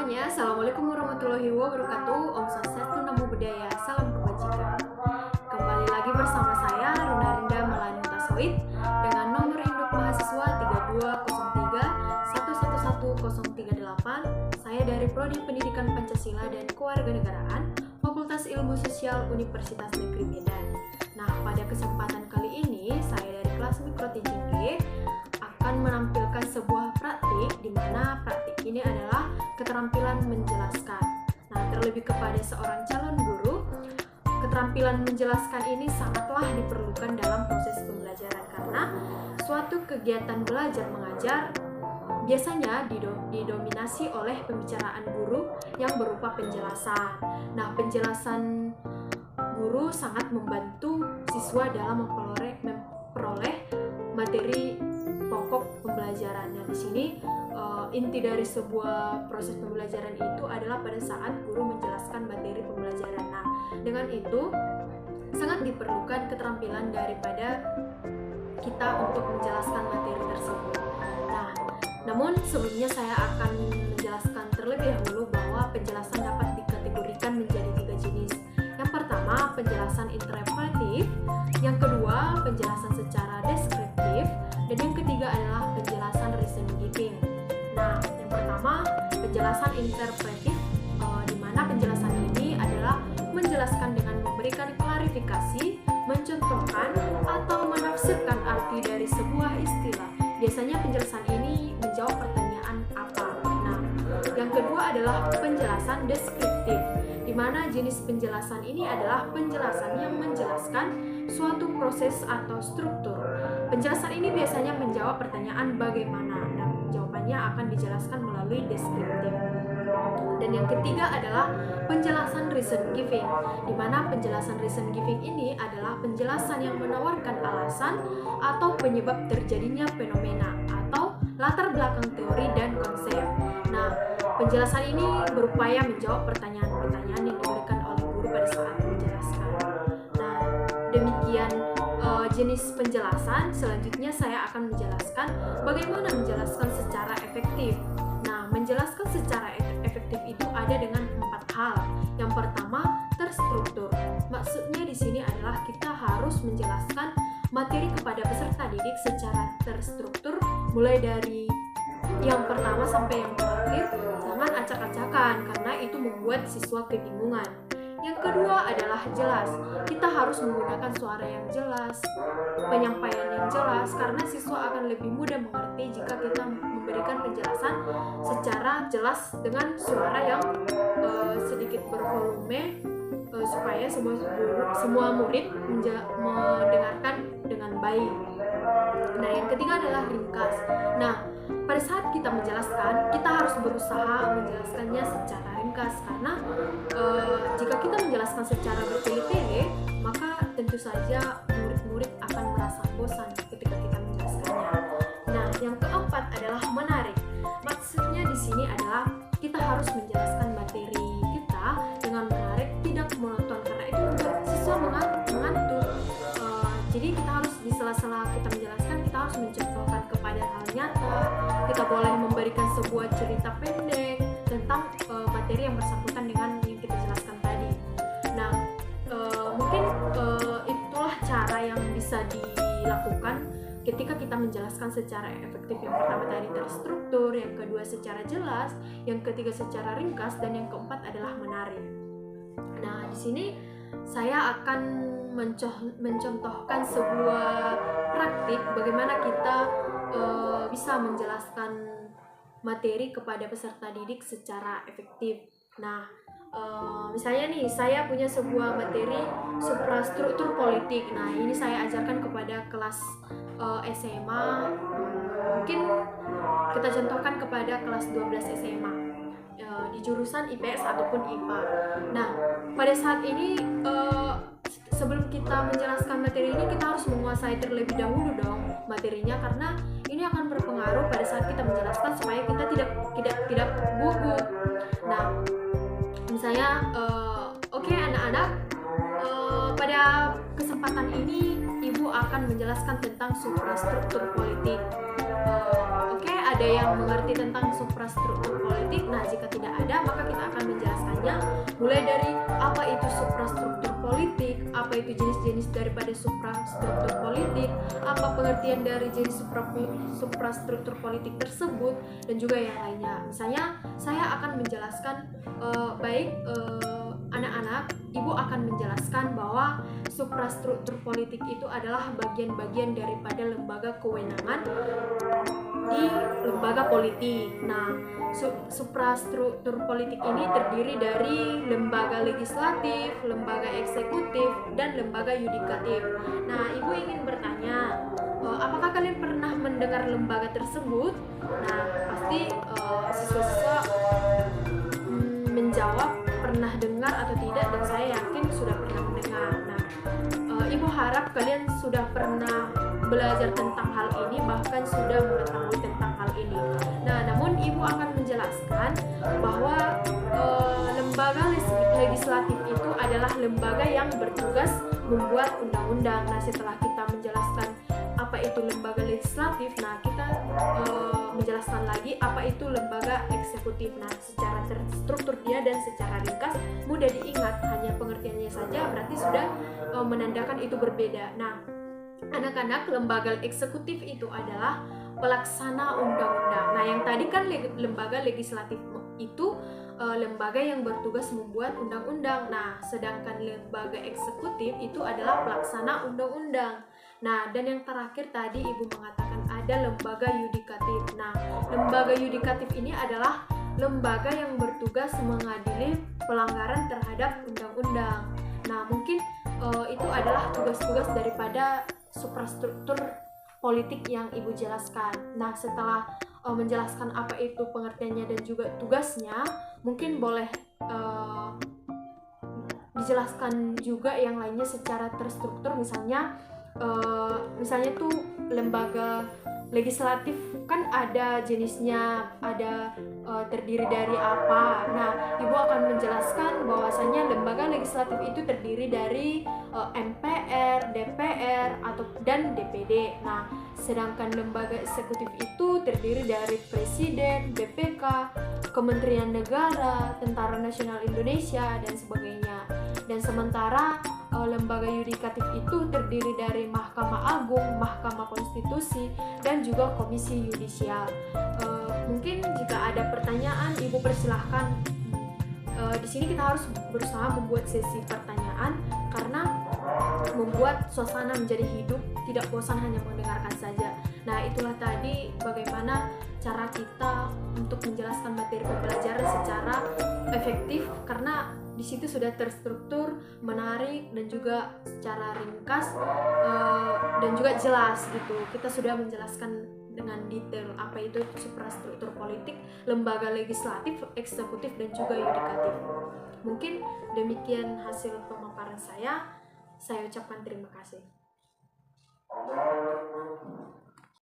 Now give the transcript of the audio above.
semuanya, Assalamualaikum warahmatullahi wabarakatuh. Om Swastiastu, Namo Buddhaya, salam kebajikan. Kembali lagi bersama saya Runarinda Melani Tasoid dengan nomor induk mahasiswa 32031111038. Saya dari Prodi Pendidikan Pancasila dan Kewarganegaraan, Fakultas Ilmu Sosial Universitas Negeri Medan. Nah, pada kesempatan kali ini saya dari kelas Mikro TJG akan menampilkan sebuah praktik di mana praktik ini adalah keterampilan menjelaskan. Nah, terlebih kepada seorang calon guru, keterampilan menjelaskan ini sangatlah diperlukan dalam proses pembelajaran karena suatu kegiatan belajar mengajar biasanya didominasi oleh pembicaraan guru yang berupa penjelasan. Nah, penjelasan guru sangat membantu siswa dalam memperoleh materi pokok pembelajaran. Nah, di sini inti dari sebuah proses pembelajaran itu adalah pada saat guru menjelaskan materi pembelajaran. Nah, dengan itu sangat diperlukan keterampilan daripada kita untuk menjelaskan materi tersebut. Nah, namun sebelumnya saya akan menjelaskan terlebih dahulu bahwa penjelasan dapat dikategorikan menjadi 3 jenis. Yang pertama, penjelasan interpretatif, yang kedua, penjelasan secara deskriptif, dan yang ketiga adalah penjelasan reason giving. Nah, yang pertama, penjelasan interpretatif, di mana penjelasan ini adalah menjelaskan dengan memberikan klarifikasi, mencontohkan, atau menafsirkan arti dari sebuah istilah. Biasanya penjelasan ini menjawab pertanyaan apa. Nah, yang kedua adalah penjelasan deskriptif, di mana jenis penjelasan ini adalah penjelasan yang menjelaskan suatu proses atau struktur. Penjelasan ini biasanya menjawab pertanyaan bagaimana, dan jawabannya akan dijelaskan melalui deskriptif. Dan yang ketiga adalah penjelasan reason giving, di mana penjelasan reason giving ini adalah penjelasan yang menawarkan alasan atau penyebab terjadinya fenomena atau latar belakang teori dan konsep. Nah, penjelasan ini berupaya menjawab pertanyaan-pertanyaan yang diberikan oleh guru pada saat menjelaskan. Nah, demikian jenis penjelasan. Selanjutnya saya akan menjelaskan bagaimana menjelaskan secara efektif. Nah, menjelaskan secara efektif itu ada dengan 4 hal. Yang pertama, terstruktur. Maksudnya di sini adalah kita harus menjelaskan materi kepada peserta didik secara terstruktur, mulai dari yang pertama sampai yang terakhir. Jangan acak-acakan karena itu membuat siswa kebingungan. Yang kedua adalah jelas. Kita harus menggunakan suara yang jelas, penyampaian yang jelas, karena siswa akan lebih mudah mengerti jika kita memberikan penjelasan secara jelas dengan suara yang sedikit bervolume, supaya semua murid mendengarkan dengan baik. Nah, yang ketiga adalah ringkas. Nah, pada saat kita menjelaskan, kita harus berusaha menjelaskannya secara ringkas karena jika kita menjelaskan secara bertele-tele, maka tentu saja murid-murid akan merasa bosan ketika kita menjelaskannya. Nah, yang keempat adalah menarik. Maksudnya di sini adalah kita harus menjelaskan materi kita dengan menarik, tidak monoton karena itu membuat siswa mengantuk. Jadi kita harus di sela-sela kita menjelaskan, kita harus mencontohkan kepada hal nyata. Kita boleh memberikan sebuah cerita pendek tentang materi yang bersangkutan dengan yang kita jelaskan tadi. Nah, mungkin itulah cara yang bisa dilakukan ketika kita menjelaskan secara efektif. Yang pertama tadi terstruktur, yang kedua secara jelas, yang ketiga secara ringkas, dan yang keempat adalah menarik. Nah, di sini saya akan mencontohkan sebuah praktik bagaimana kita bisa menjelaskan materi kepada peserta didik secara efektif. Nah, misalnya nih, saya punya sebuah materi suprastruktur politik. Nah, ini saya ajarkan kepada kelas SMA. Mungkin kita contohkan kepada kelas 12 SMA di jurusan IPS ataupun IPA. Nah, pada saat ini sebelum kita menjelaskan materi ini, kita harus menguasai terlebih dahulu dong materinya, karena ini akan berpengaruh pada saat kita menjelaskan supaya kita tidak gugup. Nah, misalnya oke, anak-anak, pada kesempatan ini Ibu akan menjelaskan tentang suprastruktur politik. Oke, ada yang mengerti tentang suprastruktur politik? Nah, jika tidak ada, maka kita akan menjelaskannya mulai dari apa itu suprastruktur politik, apa itu jenis-jenis daripada suprastruktur politik, apa pengertian dari jenis suprastruktur politik tersebut, dan juga yang lainnya. Misalnya, saya akan menjelaskan anak-anak, ibu akan menjelaskan bahwa suprastruktur politik itu adalah bagian-bagian daripada lembaga kewenangan di lembaga politik. Nah, suprastruktur politik ini terdiri dari lembaga legislatif, lembaga eksekutif, dan lembaga yudikatif. Nah, ibu ingin bertanya, apakah kalian pernah mendengar lembaga tersebut? Nah, pasti siswa-siswa menjawab pernah dengar atau tidak, dan saya yakin sudah pernah mendengar. Nah, ibu harap kalian sudah pernah belajar tentang hal ini, bahkan sudah mengetahui tentang hal ini. Nah, namun ibu akan menjelaskan bahwa lembaga legislatif itu adalah lembaga yang bertugas membuat undang-undang. Nah, setelah kita menjelaskan apa itu lembaga legislatif, nah kita menjelaskan lagi apa itu lembaga eksekutif. Nah, secara terstruktur dia dan secara ringkas mudah diingat, hanya pengertiannya saja berarti sudah menandakan itu berbeda. Nah, anak-anak, lembaga eksekutif itu adalah pelaksana undang-undang. Nah, yang tadi kan lembaga legislatif itu lembaga yang bertugas membuat undang-undang. Nah, sedangkan lembaga eksekutif itu adalah pelaksana undang-undang. Nah, dan yang terakhir tadi ibu mengatakan ada lembaga yudikatif. Nah, lembaga yudikatif ini adalah lembaga yang bertugas mengadili pelanggaran terhadap undang-undang. Nah, mungkin itu adalah tugas-tugas daripada suprastruktur politik yang ibu jelaskan. Nah, setelah menjelaskan apa itu pengertiannya dan juga tugasnya, mungkin boleh dijelaskan juga yang lainnya secara terstruktur. Misalnya tuh lembaga legislatif kan ada jenisnya, ada terdiri dari apa. Nah, ibu akan menjelaskan bahwasanya lembaga legislatif itu terdiri dari MPR, DPR dan DPD. Nah, sedangkan lembaga eksekutif itu terdiri dari Presiden, BPK, Kementerian Negara, Tentara Nasional Indonesia, dan sebagainya. Dan sementara lembaga yudikatif itu terdiri dari Mahkamah Agung, Mahkamah Konstitusi, dan juga Komisi Yudisial. Mungkin jika ada pertanyaan, ibu persilahkan. Di sini kita harus berusaha membuat sesi pertanyaan karena membuat suasana menjadi hidup, tidak bosan hanya mendengarkan saja. Nah, itulah tadi bagaimana cara kita untuk menjelaskan materi pembelajaran secara efektif, karena di situ sudah terstruktur, menarik, dan juga secara ringkas dan juga jelas gitu. Kita sudah menjelaskan dengan detail apa itu suprastruktur politik, lembaga legislatif, eksekutif, dan juga yudikatif. Mungkin demikian hasil pemaparan saya ucapkan terima kasih.